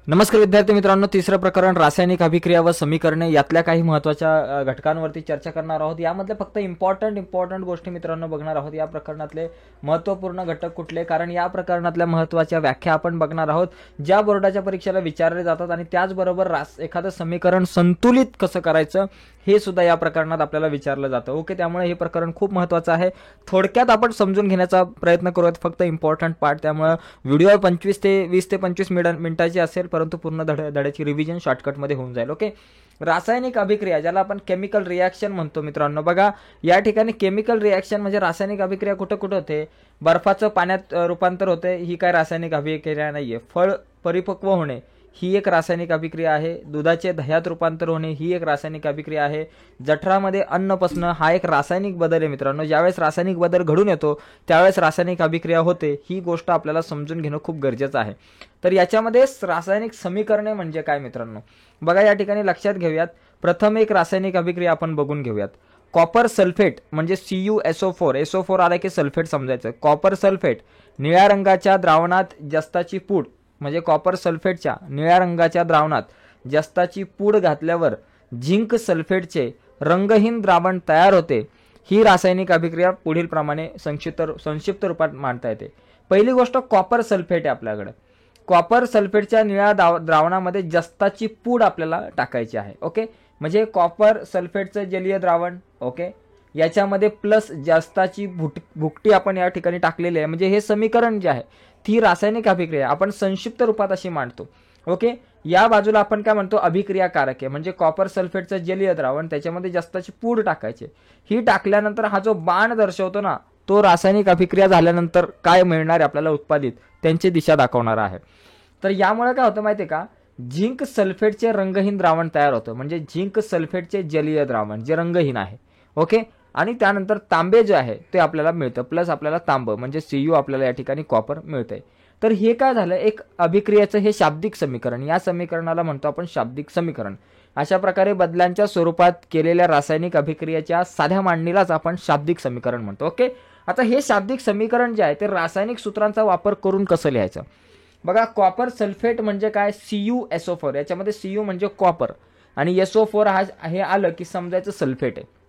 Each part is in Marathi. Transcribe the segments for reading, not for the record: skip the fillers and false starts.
नमस्कार विद्यार्थी मित्रांनो, तिसरं प्रकरण रासायनिक अभिक्रिया व समीकरणे यातल्या काही महत्त्वाच्या घटकांवरती चर्चा करणार आहोत। यामधले फक्त इम्पॉर्टंट गोष्टी मित्रांनो बघणार आहोत। या प्रकरणातले महत्त्वपूर्ण घटक कुठले, कारण या प्रकरणातल्या महत्त्वाच्या व्याख्या आपण बघणार आहोत ज्या बोर्डाच्या परीक्षेला विचारले जातात, आणि त्याचबरोबर एखादं समीकरण संतुलित कसं करायचं हे सुद्धा या प्रकरणात आपल्याला विचारलं जातं। ओके, त्यामुळे हे प्रकरण खूप महत्त्वाचं आहे। थोडक्यात आपण समजून घेण्याचा प्रयत्न करूयात, फक्त इम्पॉर्टंट पार्ट। त्यामुळे व्हिडिओ 20 ते 25 मिनिटाची असेल, परंतु पूर्ण धड्याची रिव्हिजन शॉर्टकटमध्ये होऊन जाईल। ओके, रासायनिक अभिक्रिया ज्याला आपण केमिकल रिॲक्शन म्हणतो मित्रांनो, बघा या ठिकाणी केमिकल रिॲक्शन म्हणजे रासायनिक अभिक्रिया कुठं कुठं होते? बर्फाचं पाण्यात रूपांतर होते, ही काय रासायनिक अभिक्रिया नाहीये। फळ परिपक्व होणे ही एक रासायनिक अभिक्रिया आहे। दुधाचे दह्यात रूपांतर होणे ही एक रासायनिक अभिक्रिया आहे। जठरामध्ये अन्न पचणं हा एक रासायनिक बदल आहे मित्रांनो। ज्यावेळेस रासायनिक बदल घडून येतो त्यावेळेस रासायनिक अभिक्रिया होते, ही गोष्ट आपल्याला समजून घेणं खूप गरजेचं आहे। तर याच्यामध्ये रासायनिक समीकरणे म्हणजे काय मित्रांनो, बघा या ठिकाणी लक्षात घेऊयात। प्रथम एक रासायनिक अभिक्रिया आपण बघून घेऊयात। कॉपर सल्फेट म्हणजे CuSO4, SO4 आला की सल्फेट समजायचं। कॉपर सल्फेट निळ्या रंगाच्या द्रावणात जस्ताची पूड म्हणजे कॉपर सल्फेटच्या निळ्या रंगाच्या द्रावणात जस्ताची पूड घातल्यावर झिंक सल्फेटचे रंगहीन द्रावण तयार होते। ही रासायनिक अभिक्रिया पुढील प्रमाणे संक्षिप्त रूपात मांडता येते। पहिली गोष्ट कॉपर सल्फेट आहे आपल्याकडे। कॉपर सल्फेटच्या निळ्या द्रावणामध्ये जस्ताची पूड आपल्याला टाकायची आहे। ओके, म्हणजे कॉपर सल्फेटचं जलीय द्रावण, ओके, याच्यामध्ये प्लस जस्ताची भुकटी आपण या ठिकाणी टाकलेली आहे। म्हणजे हे समीकरण जे आहे ती रासायनिक अभिक्रिया आपण संक्षिप्त रूपात अशी मांडतो। ओके, या बाजूला आपण काय म्हणतो, अभिक्रियाकारक आहे, म्हणजे कॉपर सल्फेटचं जलीय द्रावण त्याच्यामध्ये जस्ताची पूड टाकायची। ही टाकल्यानंतर हा जो बाण दर्शवतो ना, तो रासायनिक अभिक्रिया झाल्यानंतर काय मिळणार आहे आपल्याला उत्पादित, त्यांची दिशा दाखवणारा आहे। तर यामुळे काय होतं माहितीये का, झिंक सल्फेटचे रंगहीन द्रावण तयार होतं, म्हणजे झिंक सल्फेटचे जलीय द्रावण जे रंगहीन आहे। ओके, आणि त्यानंतर तांबे जे आहे ते आपल्याला मिळतं, प्लस आपल्याला तांब म्हणजे Cu आपल्याला या ठिकाणी कॉपर मिळतंय। तर हे काय झालं, एक अभिक्रियेचं हे शाब्दिक समीकरण, या समीकरणाला म्हणतो आपण शाब्दिक समीकरण। अशा प्रकारे बदलांच्या स्वरूपात केलेल्या रासायनिक अभिक्रियेच्या साध्या मांडणीलाच आपण शाब्दिक समीकरण म्हणतो। ओके, आता हे शाब्दिक समीकरण जे आहे ते रासायनिक सूत्रांचा वापर करून कसं लिहायचं, बघा कॉपर सल्फेट म्हणजे काय, CuSO4, याच्यामध्ये Cu म्हणजे कॉपर आणि SO4 हे आलं की समजायचं सल्फेट आहे,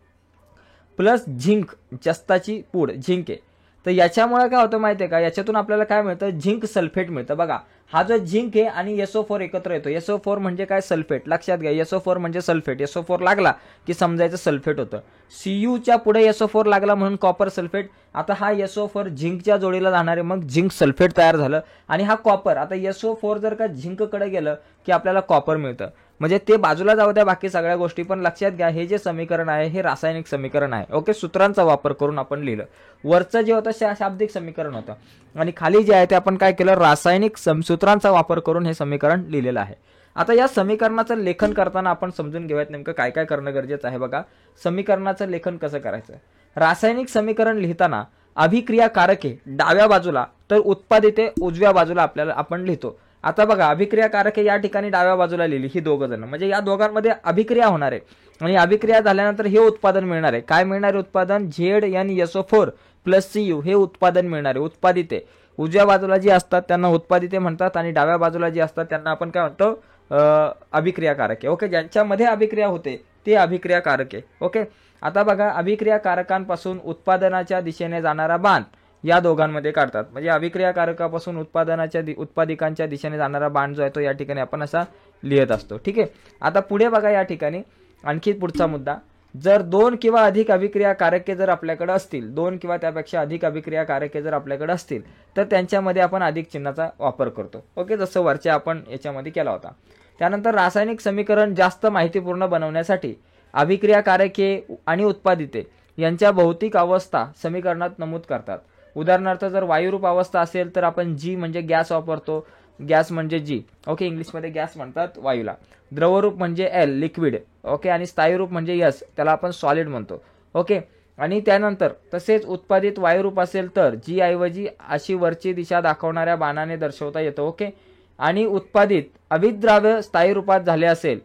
प्लस झिंक जस्ताची पूड झिंक आहे। तर याच्यामुळे काय होतं माहितीये का, याच्यातून आपल्याला काय मिळतं, झिंक सल्फेट मिळतं। बघा हा जो झिंक आहे आणि SO4 एकत्र येतो, SO4 म्हणजे काय, सल्फेट, लक्षात घ्या SO4 म्हणजे सल्फेट, SO4 लागला की समजायचं सल्फेट होतं। Cuच्या पुढे SO4 लागला म्हणून कॉपर सल्फेट। आता हा SO4 झिंकच्या जोडीला जाणारे, मग झिंक सल्फेट तयार झालं, आणि हा कॉपर, आता SO4 जर का झिंककडे गेलं की आपल्याला कॉपर मिळतं। म्हणजे ते बाजूला जाऊ द्या बाकी सगळ्या गोष्टी, पण लक्षात घ्या हे जे समीकरण आहे हे रासायनिक समीकरण आहे। ओके, सूत्रांचा वापर करून आपण लिहिलं। वरचं जे होतं शाब्दिक समीकरण होतं, आणि खाली जे आहे ते आपण काय केलं, रासायनिक सूत्रांचा वापर करून हे समीकरण लिहिलेलं आहे। आता या समीकरणाचं लेखन करताना आपण समजून घेऊयात नेमकं काय काय करणं गरजेचं आहे। बघा समीकरणाचं लेखन कसं करायचं, रासायनिक समीकरण लिहिताना अभिक्रियाकारके डाव्या बाजूला तर उत्पादिते उजव्या बाजूला आपल्याला आपण लिहितो। आता बघा अभिक्रियाकारके या ठिकाणी डाव्या बाजूला लिहिली, ही दोघं जण, म्हणजे या दोघांमध्ये अभिक्रिया होणार आहे, आणि अभिक्रिया झाल्यानंतर हे उत्पादन मिळणार आहे। काय मिळणार आहे उत्पादन, ZnSO4 प्लस Cu हे उत्पादन मिळणार आहे, उत्पादिते। उजव्या बाजूला जी असतात त्यांना उत्पादिते म्हणतात, आणि डाव्या बाजूला जी असतात त्यांना आपण काय म्हणतो, अभिक्रियाकारके। ओके, ज्यांच्यामध्ये अभिक्रिया होते ते अभिक्रियाकारके। ओके, आता बघा अभिक्रियाकारकांपासून उत्पादनाच्या दिशेने जाणारा बाण या दोघांमध्ये काढतात, म्हणजे अभिक्रियाकारकापासून उत्पादिकांच्या दिशेने जाणारा बाण जो आहे तो या ठिकाणी आपण असा लिहित असतो। ठीक आहे, आता पुढे बघा या ठिकाणी आणखी पुढचा मुद्दा, जर 2 किंवा अधिक अभिक्रियाकारके जर आपल्याकडे असतील, 2 किंवा त्यापेक्षा अधिक अभिक्रियाकारके जर आपल्याकडे असतील तर त्यांच्यामध्ये आपण अधिक चिन्हाचा वापर करतो। ओके, जसं वरच्या आपण याच्यामध्ये केला होता। त्यानंतर रासायनिक समीकरण जास्त माहितीपूर्ण बनवण्यासाठी अभिक्रियाकारके आणि उत्पादिते यांच्या भौतिक अवस्था समीकरणात नमूद करतात। उदाहरणार्थ जर वायुरूप अवस्था असेल तर आपण G म्हणजे गॅस वापरतो, गॅस म्हणजे G। ओके, इंग्लिशमध्ये गॅस म्हणतात वायूला। द्रवरूप म्हणजे L लिक्विड, ओके, आणि स्थायी रूप म्हणजे S, त्याला आपण सॉलिड म्हणतो। ओके, आणि त्यानंतर तसेच उत्पादित वायुरूप असेल तर G ऐवजी अशी वरची दिशा दाखवणाऱ्या बाणाने दर्शवता येतं। ओके, आणि उत्पादित अभिद्राव्य स्थायी रूपात झाले असेल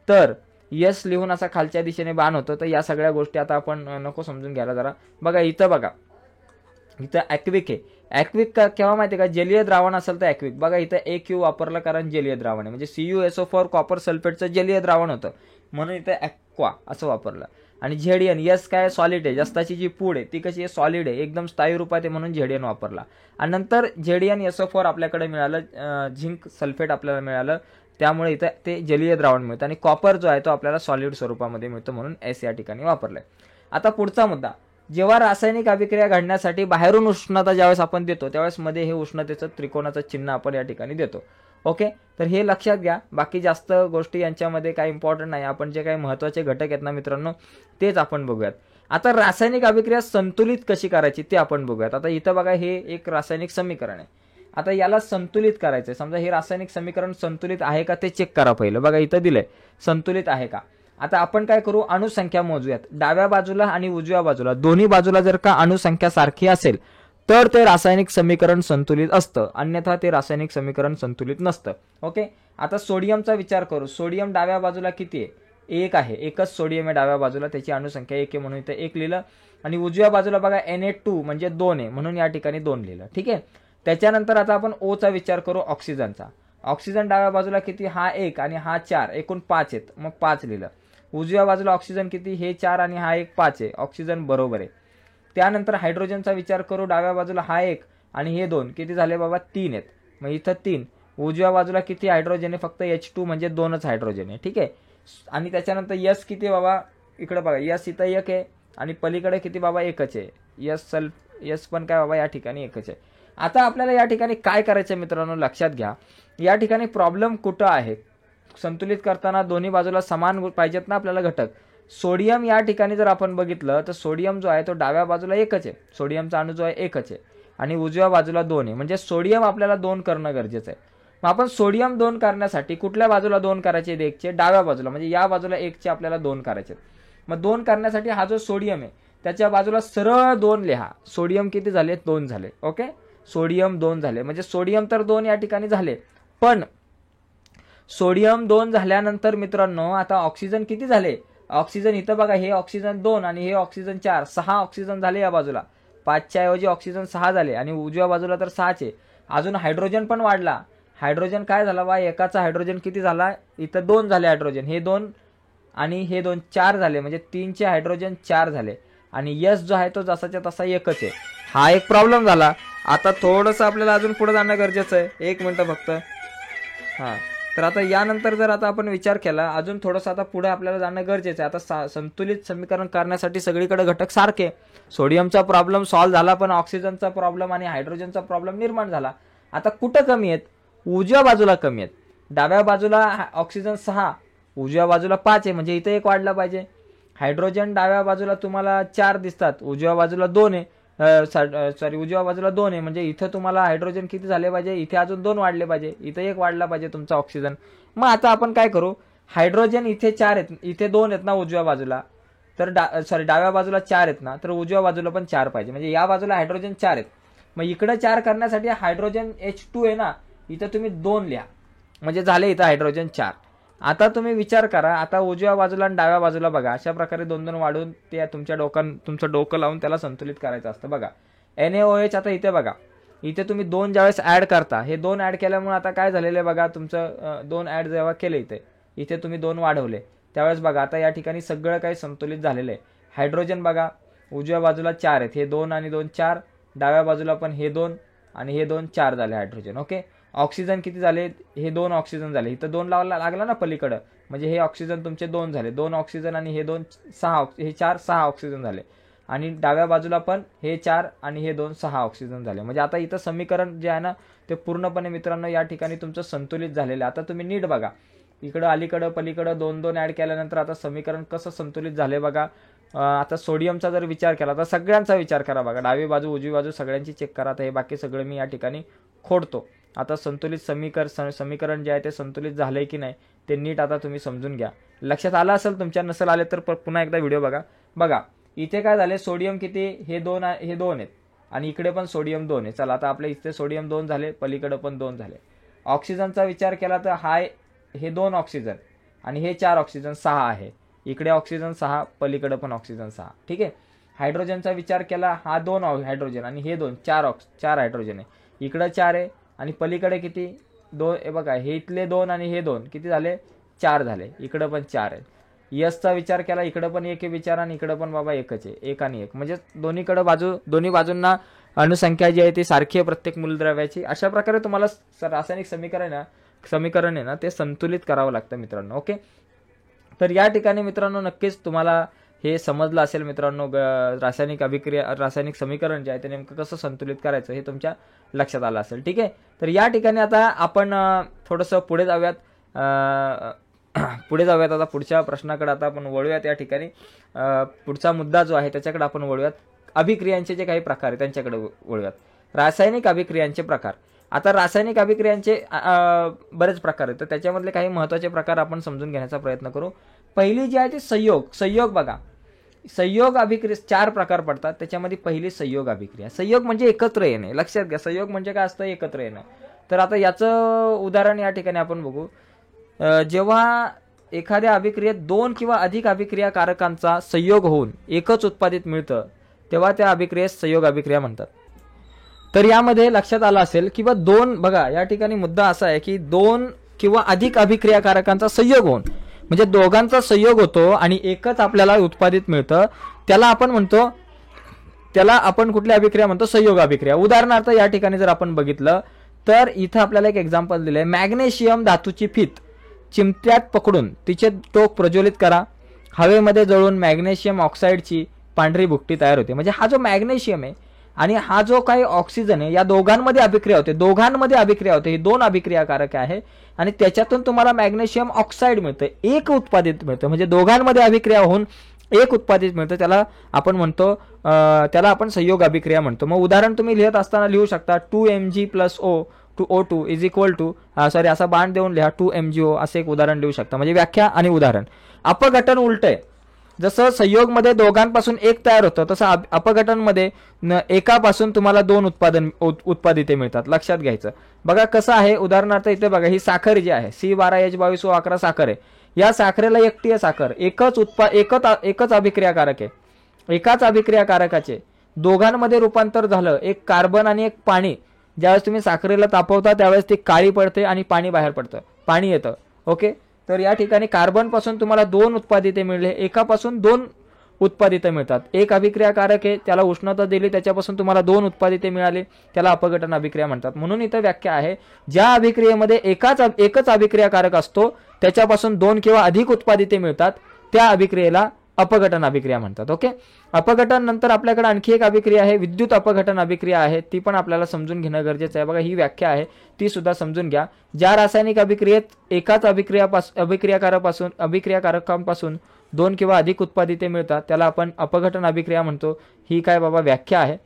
तर S लिहून असा खालच्या दिशेने बाण होतो। तर या सगळ्या गोष्टी आता आपण नको समजून घ्यायला जरा, बघा इथं बघा इथं ॲक्विक आहे. ॲक्विक केव्हा माहिती आहे का, जलीय द्रावण असेल तर ॲक्विक. बघा इथं AQ वापरलं कारण जलीय द्रावण आहे, म्हणजे CuSO4 कॉपर सल्फेटचं जलीय द्रावण होतं म्हणून इथं ॲक्वा असं वापरलं. आणि झेडियन यस काय सॉलिड आहे, जास्ताची जी पूड आहे ती कशी आहे सॉलिड आहे, एकदम स्थायी रूपात आहे म्हणून झेडियन वापरला. आणि नंतर झेडियन SO4 आपल्याकडे मिळालं, झिंक सल्फेट आपल्याला मिळालं, त्यामुळे इथं ते जलीय द्रावण मिळतं. आणि कॉपर जो आहे तो आपल्याला सॉलिड स्वरूपामध्ये मिळतो म्हणून S या ठिकाणी वापरलंय. आता पुढचा मुद्दा, जेव्हा रासायनिक अभिक्रिया घडण्यासाठी बाहेरून उष्णता ज्यावेळेस आपण देतो त्यावेळेस मध्ये हे उष्णतेचं त्रिकोणाचं चिन्ह आपण या ठिकाणी देतो. ओके, तर हे लक्षात घ्या. बाकी जास्त गोष्टी यांच्यामध्ये काही इम्पॉर्टंट नाही. आपण जे काही महत्त्वाचे घटक आहेत ना मित्रांनो तेच आपण बघूयात. आता रासायनिक अभिक्रिया संतुलित कशी करायची ते आपण बघूयात. आता इथं बघा हे एक रासायनिक समीकरण आहे. आता याला संतुलित करायचंय. समजा हे रासायनिक समीकरण संतुलित आहे का ते चेक करा पहिलं. बघा इथं दिलंय संतुलित आहे का. आता आपण काय करू, अणुसंख्या मोजूयात. डाव्या बाजूला आणि उजव्या बाजूला दोन्ही बाजूला जर का अणुसंख्या सारखी असेल तर ते रासायनिक समीकरण संतुलित असतं, अन्यथा ते रासायनिक समीकरण संतुलित नसतं. ओके, आता सोडियमचा विचार करू. सोडियम डाव्या बाजूला किती आहे, 1 आहे. एकच सोडियम आहे डाव्या बाजूला, त्याची अणुसंख्या 1 आहे म्हणून इथे 1 लिहिलं. आणि उजव्या बाजूला बघा Na2 म्हणजे 2 आहे म्हणून या ठिकाणी 2 लिहिलं. ठीक आहे, त्याच्यानंतर आता आपण ओचा विचार करू, ऑक्सिजनचा. ऑक्सिजन डाव्या बाजूला किती, हा 1 आणि हा 4, एकूण 5 आहेत मग 5 लिहिलं. उजव्या बाजूला ऑक्सिजन किती, हे 4 आणि हा 1 5 आहे, ऑक्सिजन बरोबर आहे. त्यानंतर हायड्रोजनचा विचार करू. डाव्या बाजूला हा 1 आणि हे 2 किती झाले बाबा, 3 आहेत मग इथं 3. उजव्या बाजूला किती हायड्रोजन आहे, फक्त H2 म्हणजे 2च हायड्रोजन आहे. ठीक आहे, आणि त्याच्यानंतर यस किती बाबा, इकडे बघा यस इथं 1 आहे आणि पलीकडे किती बाबा, 1च आहे. यस पण काय बाबा या ठिकाणी 1च आहे. आता आपल्याला या ठिकाणी काय करायचं मित्रांनो लक्षात घ्या. या ठिकाणी प्रॉब्लेम कुठं आहे, संतुलित करताना दोन्ही बाजूला समान पाहिजेत ना आपल्याला घटक. सोडियम या ठिकाणी जर आपण बघितलं तर सोडियम जो आहे तो डाव्या बाजूला 1च आहे, सोडियमचा अणू जो आहे 1च आहे आणि उजव्या बाजूला 2 आहे, म्हणजे सोडियम आपल्याला 2 करणं गरजेचं आहे. मग आपण सोडियम 2 करण्यासाठी कुठल्या बाजूला 2 करायचे, 1चे डाव्या बाजूला, म्हणजे या बाजूला 1चे आपल्याला 2 करायचे. मग 2 करण्यासाठी हा जो सोडियम आहे त्याच्या बाजूला सरळ 2 लिहा. सोडियम किती झाले, 2 झाले. ओके, सोडियम 2 झाले, म्हणजे सोडियम तर 2 या ठिकाणी झाले, पण सोडियम 2 झाल्यानंतर मित्रांनो आता ऑक्सिजन किती झाले, ऑक्सिजन इथं बघा हे ऑक्सिजन 2 आणि हे ऑक्सिजन 4, 6 ऑक्सिजन झाले या बाजूला. 5च्या ऐवजी ऑक्सिजन 6 झाले आणि उजव्या बाजूला तर 6चे. अजून हायड्रोजन पण वाढला. हायड्रोजन काय झाला बा, एकाचा हायड्रोजन किती झाला, इथं 2 झाले हायड्रोजन, हे 2 आणि हे 2 4 झाले, म्हणजे 3चे हायड्रोजन 4 झाले. आणि यस जो आहे तो जसाच्या तसा 1च आहे. हा एक प्रॉब्लेम झाला. आता थोडंसं आपल्याला अजून पुढे जाणं गरजेचं आहे, 1 मिनिट फक्त. हां, तर आता यानंतर जर आता आपण विचार केला अजून थोडंसं आता पुढे आपल्याला जाणं गरजेचं आहे. आता संतुलित समीकरण करण्यासाठी सगळीकडे घटक सारखे. सोडियमचा प्रॉब्लेम सॉल्व्ह झाला, पण ऑक्सिजनचा प्रॉब्लेम आणि हायड्रोजनचा प्रॉब्लेम निर्माण झाला. आता कुठं कमी आहेत, उजव्या बाजूला कमी आहेत. डाव्या बाजूला ऑक्सिजन 6, उजव्या बाजूला 5 आहे, म्हणजे इथं 1 वाढला पाहिजे. हायड्रोजन डाव्या बाजूला तुम्हाला 4 दिसतात, उजव्या बाजूला 2 आहे, उजव्या बाजूला 2 आहे, म्हणजे इथं तुम्हाला हायड्रोजन किती झाले पाहिजे, इथे अजून 2 वाढले पाहिजे, इथं 1 वाढला पाहिजे तुमचा ऑक्सिजन. मग आता आपण काय करू, हायड्रोजन इथे 4 आहेत, इथे 2 आहेत ना उजव्या बाजूला, तर डाव्या बाजूला 4 आहेत ना, तर उजव्या बाजूला पण 4 पाहिजे, म्हणजे या बाजूला हायड्रोजन 4 आहेत. मग इकडे 4 करण्यासाठी हायड्रोजन H2 आहे ना, इथं तुम्ही 2 लिहा, म्हणजे झाले इथं हायड्रोजन 4. आता तुम्ही विचार करा, आता उजव्या बाजूला आणि डाव्या बाजूला बघा अशा प्रकारे 2-2 वाढून ते तुमचं डोकं लावून त्याला संतुलित करायचं असतं. बघा NaOH, आता इथे बघा, इथे तुम्ही 2 ज्यावेळेस ऍड करता, हे 2 ऍड केल्यामुळे आता काय झालेलं आहे बघा, तुमचं 2 ऍड जेव्हा केले इथे तुम्ही 2 वाढवले, त्यावेळेस बघा आता या ठिकाणी सगळं काही संतुलित झालेलं आहे. हायड्रोजन बघा उजव्या बाजूला 4 आहेत, हे 2 आणि 2 4, डाव्या बाजूला पण हे 2 आणि हे 2 4 झाले हायड्रोजन. ओके, ऑक्सिजन किती झाले, हे 2 ऑक्सिजन झाले, इथं 2 लावायला लागला ना पलीकडं, म्हणजे हे ऑक्सिजन तुमचे 2 झाले, 2 ऑक्सिजन आणि हे 2 6, हे 4 6 ऑक्सिजन झाले. आणि डाव्या बाजूला पण हे 4 आणि हे 2 6 ऑक्सिजन झाले. म्हणजे आता इथं समीकरण जे आहे ना ते पूर्णपणे मित्रांनो या ठिकाणी तुमचं संतुलित झालेलं आहे. आता तुम्ही नीट बघा, इकडं अलीकडं पलीकडं 2-2 ऍड केल्यानंतर आता समीकरण कसं संतुलित झाले बघा. आता सोडियमचा जर विचार केला तर सगळ्यांचा विचार करा बघा, डावी बाजू उजवी बाजू सगळ्यांची चेक करा. तर हे बाकी सगळं मी या ठिकाणी खोडतो. आता संतुलित समीकरण जे आहे ते संतुलित झालंय की नाही ते नीट आता तुम्ही समजून घ्या. लक्षात आलं असेल, तुमच्या नसेल आले तर पुन्हा एकदा व्हिडिओ बघा. इथे काय झाले, सोडियम किती, हे 2 आहेत आणि इकडे पण सोडियम 2 आहे. चला आता आपल्या इथे सोडियम 2 झाले, पलीकडे पण 2 झाले. ऑक्सिजनचा विचार केला तर हे 2 ऑक्सिजन आणि हे 4 ऑक्सिजन 6 आहे, इकडे ऑक्सिजन 6, पलीकडे पण ऑक्सिजन 6. ठीक आहे. हायड्रोजनचा विचार केला, हा 2 हायड्रोजन आणि हे 2, 4 हायड्रोजन आहे, इकडं 4 आहे आणि पलीकडे किती 2, हे बघा हे इथले 2 आणि हे 2 किती झाले 4 झाले, इकडं पण 4 आहे. यसचा विचार केला, इकडं पण 1 आहे विचार आणि इकडं पण बाबा 1च आहे, 1 आणि 1 म्हणजे दोन्ही बाजूंना अणुसंख्या जी आहे ती सारखी आहे प्रत्येक मूलद्रव्याची. अशा प्रकारे तुम्हाला रासायनिक समीकरण आहे ना ते संतुलित करावं लागतं मित्रांनो. ओके, तर या ठिकाणी मित्रांनो नक्कीच तुम्हाला हे समजलं असेल मित्रांनो, रासायनिक समीकरण जे आहे ते नेमकं कसं संतुलित करायचं हे तुमच्या लक्षात आलं असेल. ठीक आहे, तर या ठिकाणी आता आपण थोडंसं पुढे जाऊयात. आता पुढच्या प्रश्नाकडे आता आपण वळूयात. या ठिकाणी पुढचा मुद्दा जो आहे त्याच्याकडे आपण वळूयात. अभिक्रियांचे जे काही प्रकार आहे त्यांच्याकडे वळूयात. रासायनिक अभिक्रियांचे प्रकार. आता रासायनिक अभिक्रियांचे बरेच प्रकार आहेत, तर त्याच्यामधले काही महत्त्वाचे प्रकार आपण समजून घेण्याचा प्रयत्न करू. पहिली जी आहे ती संयोग बघा, संयोग अभिक्रिया 4 प्रकार पडतात, त्याच्यामध्ये पहिली संयोग अभिक्रिया. संयोग म्हणजे एकत्र येणे, लक्षात घ्या. संयोग म्हणजे काय असतं, एकत्र येणं. तर आता याचं उदाहरण या ठिकाणी आपण बघू. जेव्हा एखाद्या अभिक्रियेत 2 किंवा अधिक अभिक्रियाकारकांचा संयोग होऊन एकच उत्पादित मिळतं तेव्हा त्या अभिक्रियेस संयोग अभिक्रिया म्हणतात. तर यामध्ये लक्षात आलं असेल किंवा 2, बघा या ठिकाणी मुद्दा असा आहे की 2 किंवा अधिक अभिक्रियाकारकांचा संयोग होऊन म्हणजे दोघांचा संयोग होतो आणि एकच आपल्याला उत्पादित मिळतं, त्याला आपण कुठली अभिक्रिया म्हणतो, संयोग अभिक्रिया. उदाहरणार्थ या ठिकाणी जर आपण बघितलं तर इथं आपल्याला एक एक्झाम्पल दिलंय. मॅग्नेशियम धातूची फीत चिमट्यात पकडून तिचे टोक प्रज्वलित करा, हवेमध्ये जळून मॅग्नेशियम ऑक्साईडची पांढरी भुकटी तयार होते. म्हणजे हा जो मॅग्नेशियम आहे आणि हा जो काही ऑक्सिजन आहे या दोघांमध्ये अभिक्रिया होते, ही 2 अभिक्रियाकारक आहे आणि त्याच्यातून तुम्हाला मॅग्नेशियम ऑक्साईड मिळतं, एक उत्पादित मिळतं. म्हणजे दोघांमध्ये अभिक्रिया होऊन एक उत्पादित मिळतं, त्याला आपण संयोग अभिक्रिया म्हणतो. मग उदाहरण तुम्ही लिहित असताना लिहू शकता 2Mg + O2 is equal to असा बाण देऊन लिहा 2MgO, असं एक उदाहरण लिहू शकता. म्हणजे व्याख्या आणि उदाहरण. अपघटन उलट आहे, जसं संयोगमध्ये दोघांपासून एक तयार होतं तसं अपघटनमध्ये एकापासून तुम्हाला 2 उत्पादिते मिळतात. लक्षात घ्यायचं. बघा कसं आहे, उदाहरणार्थ इथे बघा ही साखर जी आहे C12H22O11 साखर आहे. या साखरेला एकटीय साखर, एकच अभिक्रियाकारक आहे. एकाच अभिक्रियाकारकाचे दोघांमध्ये रूपांतर झालं, एक कार्बन आणि एक पाणी. ज्यावेळेस तुम्ही साखरेला तापवता त्यावेळेस ती काळी पडते आणि पाणी बाहेर पडतं, पाणी येतं. ओके, तर या ठिकाणी कार्बन पासून तुम्हाला 2 उत्पादिते मिळले, एकापासून 2 उत्पादिते मिळतात. एक अभिक्रियाकारक आहे, त्याला उष्णता दिली, त्याच्यापासून तुम्हाला 2 उत्पादिते मिळाली, त्याला अपघटन अभिक्रिया म्हणतात. म्हणून इथं व्याख्या आहे, ज्या अभिक्रियेमध्ये एकच अभिक्रियाकारक असतो त्याच्यापासून 2 किंवा अधिक उत्पादिते मिळतात त्या अभिक्रियेला अपघटन अभिक्रिया म्हणतात. ओके, अपघटन नंतर आपल्याकडे आणखी एक अभिक्रिया आहे, विद्युत अपघटन अभिक्रिया आहे, ती पण आपल्याला समजून घेणं गरजेचं आहे. बघा ही व्याख्या आहे, ती सुद्धा समजून घ्या. ज्या रासायनिक अभिक्रियेत एकाच अभिक्रियाकारकांपासून 2 किंवा अधिक उत्पादिते मिळतात त्याला आपण अपघटन अभिक्रिया म्हणतो. ही काय बाबा व्याख्या आहे.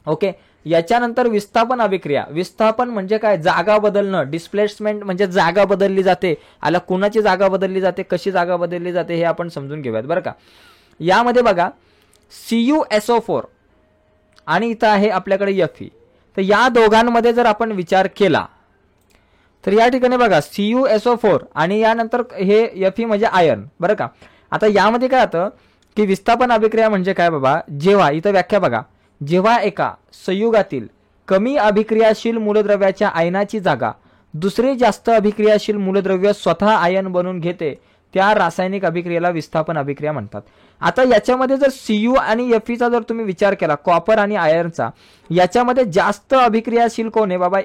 ओके, याच्यानंतर विस्थापन अभिक्रिया. विस्थापन म्हणजे काय, जागा बदलणं, डिस्प्लेसमेंट म्हणजे जागा बदलली जाते. आला कुणाची जागा बदलली जाते, कशी जागा बदलली जाते हे आपण समजून घेऊयात बरं का. यामध्ये बघा CuSO4 आणि इथं आहे आपल्याकडे Fe. तर या दोघांमध्ये जर आपण विचार केला तर या ठिकाणी बघा CuSO4 आणि यानंतर हे Fe म्हणजे आयर्न बरं का. आता यामध्ये काय होतं की विस्थापन अभिक्रिया म्हणजे काय बाबा, जेव्हा इथं व्याख्या बघा, जेव्हा एका संयुगातील कमी अभिक्रियाशील मूलद्रव्याच्या आयनाची जागा दुसरे जास्त अभिक्रियाशील मूलद्रव्य स्वतः आयन बनवून घेते त्या रासायनिक अभिक्रियेला विस्थापन अभिक्रिया म्हणतात. आता याच्यामध्ये जर Cu आणि Feचा जर तुम्ही विचार केला, कॉपर आणि आयर्नचा, याच्यामध्ये जास्त अभिक्रियाशील कोण आहे बाबा,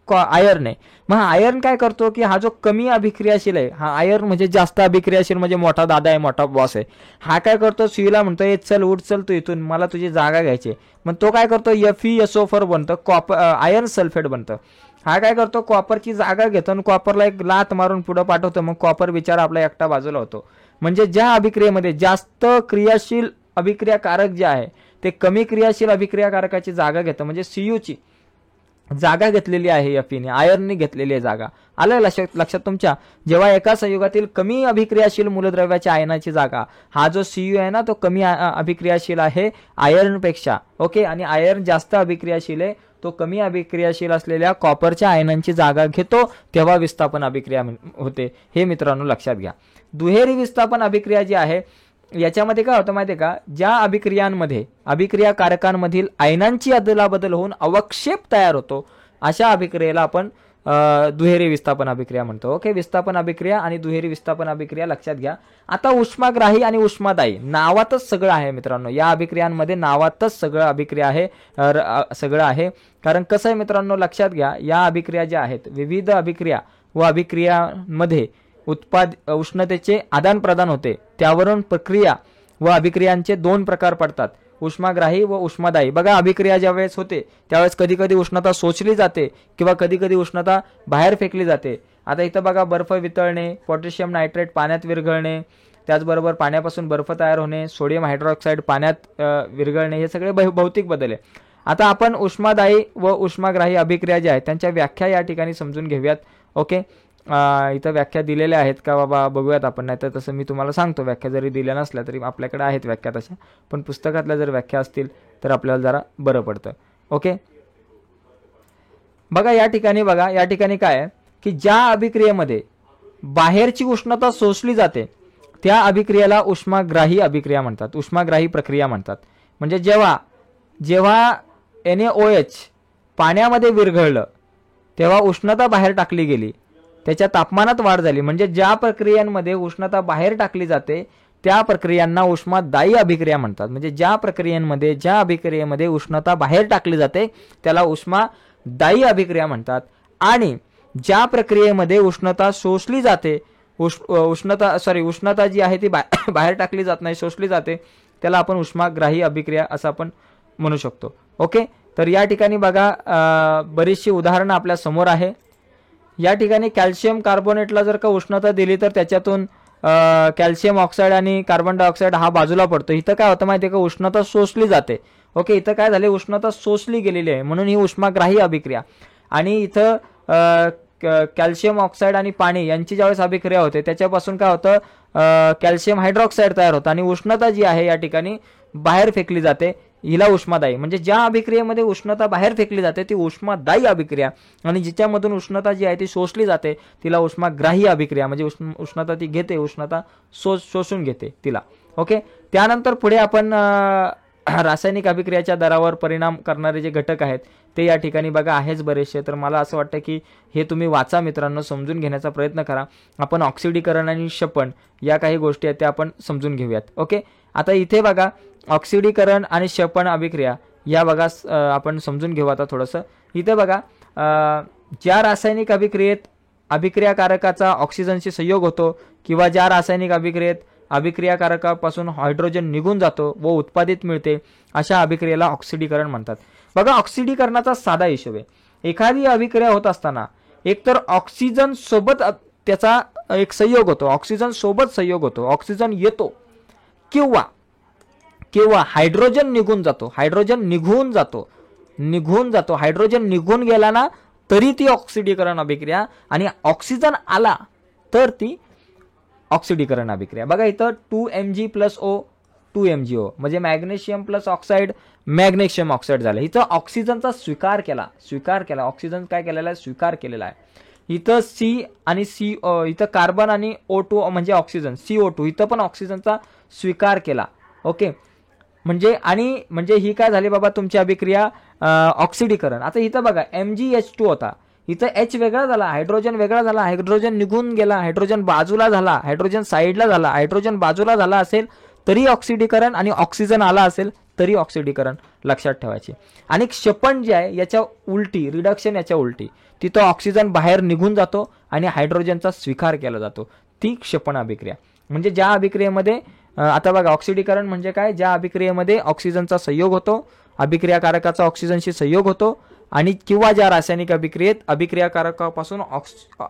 आयर्न आहे. मग आयर्न काय करतो की हा जो कमी अभिक्रियाशील आहे, हा आयर्न म्हणजे जास्त अभिक्रियाशील म्हणजे मोठा दादा आहे, मोठा बॉस आहे. हा काय करतो, Cuला म्हणतो चल उठ चल तू इथून, मला तुझी जागा घ्यायची. मग तो काय करतो, FeSO4 बनतं, आयर्न सल्फेट बनतं. हा काय करतो, कॉपरची जागा घेतो आणि कॉपरला एक लात मारून पुढे पाठवतो. मग कॉपर बिचारा आपला एकटा बाजूला होतो. म्हणजे ज्या अभिक्रियेमध्ये जास्त क्रियाशील अभिक्रियाकारक जे आहे ते कमी क्रियाशील अभिक्रियाकारकाची जागा घेतं. म्हणजे Cuची जागा घेतलेली आहे Feने, आयर्नने घेतलेली आहे जागा. आलं लक्षात तुमच्या. जेव्हा एका संयुगातील कमी अभिक्रियाशील मूलद्रव्याच्या आयनाची जागा, हा जो Cu आहे ना तो कमी अभिक्रियाशील आहे आयर्नपेक्षा. ओके, आणि आयर्न जास्त अभिक्रियाशील आहे, तो कमी अभिक्रियाशील असलेल्या कॉपरच्या आयनांची जागा घेतो, तेव्हा विस्थापन अभिक्रिया होते. हे मित्रांनो लक्षात घ्या. दुहेरी विस्थापन अभिक्रिया जी आहे याच्यामध्ये काय होतं माहिती आहे का, ज्या अभिक्रियांमध्ये अभिक्रियाकारकांमधील आयनांची अदलाबदल होऊन अवक्षेप तयार होतो अशा अभिक्रियेला आपण दुहेरी विस्थापन अभिक्रिया म्हणतो. ओके, विस्थापन अभिक्रिया आणि दुहेरी विस्थापन अभिक्रिया लक्षात घ्या. आता उष्माग्राही आणि उष्मादायी नावातच सगळं आहे मित्रांनो. या अभिक्रियांमध्ये नावातच सगळं अभिक्रिया आहे, सगळं आहे. कारण कसं आहे मित्रांनो, लक्षात घ्या, या अभिक्रिया ज्या आहेत, विविध अभिक्रिया व अभिक्रियांमध्ये उष्णतेचे आदान प्रदान होते. त्यावरून प्रक्रिया व अभिक्रियांचे दोन प्रकार पडतात, उष्माग्राही व उष्मादायी. बघा, अभिक्रिया ज्यावेळेस होते त्यावेळेस कधी कधी उष्णता शोषली जाते किंवा कधी कधी उष्णता बाहेर फेकली जाते. आता इथं बघा, बर्फ वितळणे, पोटॅशियम नायट्रेट पाण्यात विरघळणे, त्याचबरोबर पाण्यापासून बर्फ तयार होणे, सोडियम हायड्रॉक्साईड पाण्यात विरघळणे, हे सगळे भौतिक बदल आहे. आता आपण उष्मादायी व उष्माग्राही अभिक्रिया ज्या आहेत त्यांच्या व्याख्या या ठिकाणी समजून घेऊयात. ओके, इथं व्याख्या दिलेल्या आहेत का बाबा, बघूयात आपण. नाही तर तसं मी तुम्हाला सांगतो, व्याख्या जरी दिल्या नसल्या तरी आपल्याकडे आहेत व्याख्या तशा, पण पुस्तकातल्या जर व्याख्या असतील तर आपल्याला जरा बरं पडतं. ओके, बघा या ठिकाणी काय आहे की ज्या अभिक्रियेमध्ये बाहेरची उष्णता शोषली जाते त्या अभिक्रियेला उष्माग्राही अभिक्रिया म्हणतात, उष्माग्राही प्रक्रिया म्हणतात. म्हणजे जेव्हा NaOH पाण्यामध्ये विरघळलं तेव्हा उष्णता बाहेर टाकली गेली, त्याच्या तापमानात वाढ झाली. म्हणजे ज्या प्रक्रियांमध्ये उष्णता बाहेर टाकली जाते त्या प्रक्रियांना उष्मादायी अभिक्रिया म्हणतात. म्हणजे ज्या अभिक्रियेमध्ये उष्णता बाहेर टाकली जाते त्याला उष्मादायी अभिक्रिया म्हणतात. आणि ज्या प्रक्रियेमध्ये उष्णता शोषली जाते, उष्णता जी आहे ती बाहेर टाकली जात नाही, शोषली जाते, त्याला आपण उष्माग्राही अभिक्रिया असं आपण म्हणू शकतो. ओके, तर या ठिकाणी बघा बरीचशी उदाहरणं आपल्या समोर आहे. या ठिकाणी कॅल्शियम कार्बोनेटला जर का उष्णता दिली तर त्याच्यातून कॅल्शियम ऑक्साईड आणि कार्बन डायऑक्साईड हा बाजूला पडतो. इथं काय होतं माहिती आहे का, उष्णता शोषली जाते. ओके, इथं काय झाले, उष्णता शोषली गेलेली आहे म्हणून ही उष्माग्राही अभिक्रिया. आणि इथं कॅल्शियम ऑक्साईड आणि पाणी यांची ज्यावेळेस अभिक्रिया होते त्याच्यापासून काय होतं, कॅल्शियम हायड्रॉक्साईड तयार होतं आणि उष्णता जी आहे या ठिकाणी बाहेर फेकली जाते, हिला उष्मादायी. म्हणजे ज्या अभिक्रियेमध्ये उष्णता बाहेर फेकली जाते ती उष्मादायी अभिक्रिया, आणि जिच्यामधून उष्णता जी आहे ती शोषली जाते तिला उष्माग्राही अभिक्रिया. म्हणजे उष्णता ती घेते, उष्णता शोषून घेते तिला. ओके, त्यानंतर पुढे आपण रासायनिक अभिक्रियाच्या दरावर परिणाम करणारे जे घटक आहेत ते या ठिकाणी बघा आहेच बरेचसे. तर मला असं वाटतं की हे तुम्ही वाचा मित्रांनो, समजून घेण्याचा प्रयत्न करा. आपण ऑक्सिडीकरण आणि शपन या काही गोष्टी आहेत त्या आपण समजून घेऊयात. ओके, आता इथे बघा ऑक्सिडीकरण आणि शपन अभिक्रिया या बघा आपण समजून घेऊ आता थोडंसं. इथे बघा ज्या रासायनिक अभिक्रियेत अभिक्रियाकारकाचा ऑक्सिजनशी संयोग होतो किंवा ज्या रासायनिक अभिक्रियेत अभिक्रियाकारकापासून हायड्रोजन निघून जातो व उत्पादित मिळते अशा अभिक्रियेला ऑक्सिडीकरण म्हणतात. बघा, ऑक्सिडीकरणाचा साधा हिशोब आहे. एखादी अभिक्रिया होत असताना एकतर ऑक्सिजन सोबत त्याचा एक संयोग होतो, ऑक्सिजन सोबत संयोग होतो, ऑक्सिजन येतो, किंवा हायड्रोजन निघून जातो, हायड्रोजन निघून गेला ना तरी ती ऑक्सिडीकरण अभिक्रिया, आणि ऑक्सिजन आला तर ती ऑक्सिडीकरण अभिक्रिया. बघा इथं 2Mg + O 2MgO म्हणजे magnesium plus oxide magnesium oxide झालं. इथं ऑक्सिजनचा स्वीकार केला, ऑक्सिजन काय केलेला आहे, स्वीकार केलेला आहे. इथं C आणि CO, इथं कार्बन आणि O2 म्हणजे ऑक्सिजन CO2, इथं पण ऑक्सिजनचा स्वीकार केला. ओके, म्हणजे ही काय झाली बाबा तुमची अभिक्रिया ऑक्सिडीकरण. आता इथं बघा MgH2 होता, इथं H वेगळा झाला, हायड्रोजन वेगळा झाला, हायड्रोजन निघून गेला, हायड्रोजन बाजूला झाला, हायड्रोजन साईडला झाला, हायड्रोजन बाजूला झाला असेल तरी ऑक्सिडीकरण, आणि ऑक्सिजन आला असेल तरी ऑक्सिडीकरण लक्षात ठेवायची. आणि क्षपण जे आहे याच्या उलटी, रिडक्शन याच्या उलटी, तिथं ऑक्सिजन बाहेर निघून जातो आणि हायड्रोजनचा स्वीकार केला जातो, ती क्षपण अभिक्रिया. म्हणजे ज्या अभिक्रियेमध्ये आता बघा ऑक्सिडीकरण म्हणजे काय, ज्या अभिक्रियेमध्ये ऑक्सिजनचा संयोग होतो, अभिक्रियाकारकाचा ऑक्सिजनशी संयोग होतो, आणि किंवा ज्या रासायनिक अभिक्रियेत अभिक्रियाकारकापासून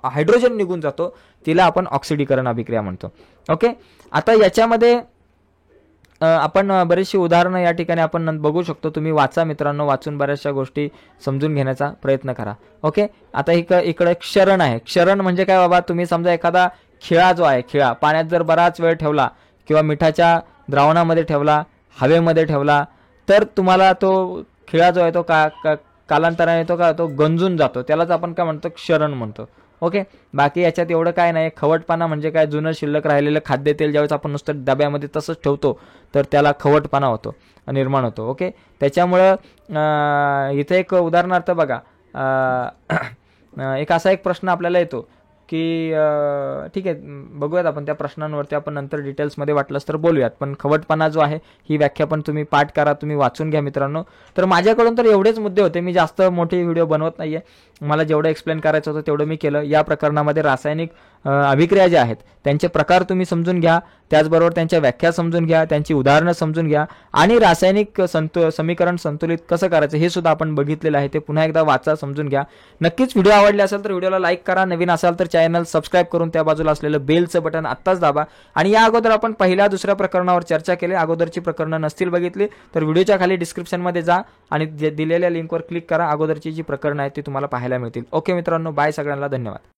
हायड्रोजन निघून जातो तिला आपण ऑक्सिडीकरण अभिक्रिया म्हणतो. ओके, आता याच्यामध्ये आपण बरेचशी उदाहरणं या ठिकाणी आपण बघू शकतो. तुम्ही वाचा मित्रांनो, वाचून बऱ्याचशा गोष्टी समजून घेण्याचा प्रयत्न करा. ओके, आता इकडे क्षरण आहे. क्षरण म्हणजे काय बाबा, तुम्ही समजा एखादा खिळा जो आहे, खिळा पाण्यात जर बराच वेळ ठेवला किंवा मिठाच्या द्रावणामध्ये ठेवला, हवेमध्ये ठेवला, तर तुम्हाला तो खिळा जो आहे तो कालांतराने तो गंजून जातो, त्यालाच आपण काय म्हणतो, क्षरण म्हणतो. ओके. बाकी याच्यात एवढं काय नाही. खवटपणा म्हणजे काय, जुनं शिल्लक राहिलेलं खाद्यतेल ज्यावेळेस आपण नुसतं डब्यामध्ये तसंच ठेवतो तर त्याला खवटपणा होतो, निर्माण होतो. ओके. त्याच्यामुळं इथे एक उदाहरणार्थ बघा, एक असा एक प्रश्न आपल्याला येतो की ठीक आहे, बघूयात आपण त्या प्रश्नांवरती आपण नंतर डिटेल्समध्ये वाटलंच तर बोलूयात. पण खवटपणा जो आहे ही व्याख्या पण तुम्ही पाठ करा, तुम्ही वाचून घ्या मित्रांनो. तर माझ्याकडून तर एवढेच मुद्दे होते. मी जास्त मोठी व्हिडिओ बनवत नाहीये. मला जेवढं एक्सप्लेन करायचं होतं तेवढं मी केलं. या प्रकरणामध्ये रासायनिक अभिक्रिया ज्या आहेत त्यांचे प्रकार तुम्ही समजून घ्या, त्याचबरोबर त्यांच्या व्याख्या समजून घ्या, त्यांची उदाहरणं समजून घ्या आणि रासायनिक समीकरण संतुलित कसं करायचं हे सुद्धा आपण बघितलेलं आहे. ते पुन्हा एकदा वाचा, समजून घ्या. नक्कीच व्हिडिओ आवडले असेल तर व्हिडिओला लाईक करा, नवीन असाल तर चॅनल सबस्क्राईब करून त्या बाजूला असलेलं बेलचं बटन आत्ताच दाबा. आणि या अगोदर आपण पहिल्या दुसऱ्या प्रकरणावर चर्चा केली, अगोदरची प्रकरणं नसतील बघितली तर व्हिडिओच्या खाली डिस्क्रिप्शनमध्ये जा आणि दिलेल्या लिंकवर क्लिक करा. अगोदरची जी प्रकरणं आहेत ती तुम्हाला पाहायला मिळतील. ओके मित्रांनो, बाय, सगळ्यांना धन्यवाद.